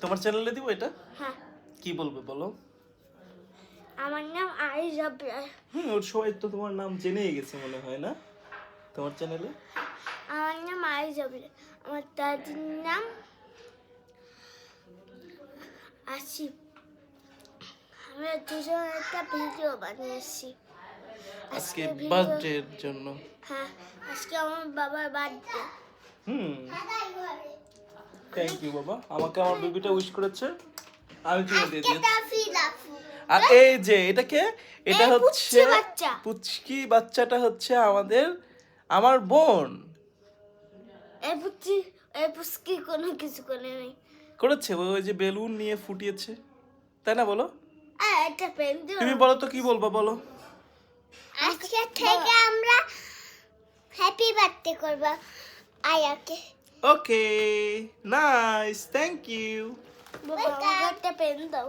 তোমার চ্যানেলে দিব এটা? হ্যাঁ। কি বলবে বলো? আমার নাম আইজাবিয়া। ওর সবাই তো তোমার নাম জেনেই গেছে মনে হয় না তোমার চ্যানেলে? আমার নাম আইজাবিয়া। আমার দাদির নাম আসিফ। আমরা দুজন একটা ভিডিও বানিয়েছি আজকে ভিডিও। বার্থডের জন্য। হ্যাঁ, আজকে আমার বাবার বার্থডে। থ্যাংক ইউ বাবা, আমাকে আমার বেবিটা উইশ করেছে, আমি তুমি দিয়ে দিয়েছি। আর এই যে এটাকে, এটা এই হচ্ছে পুচকি বাচ্চা। পুচকি বাচ্চাটা হচ্ছে আমার বোন এই পুচকি কোনো কিছু করে নেই। করেছে। ওই যে বেলুন নিয়ে ফুটিয়েছে, তাই না বলো? একটা পেন দিও। তুমি বলো তো কি বলবা বলো। আজকে থেকে আমরা হ্যাপি বার্থডে করব আয়াকে। ওকে, নাইস, থ্যাংক ইউ। বাবা আমাকে একটা পেন দাও।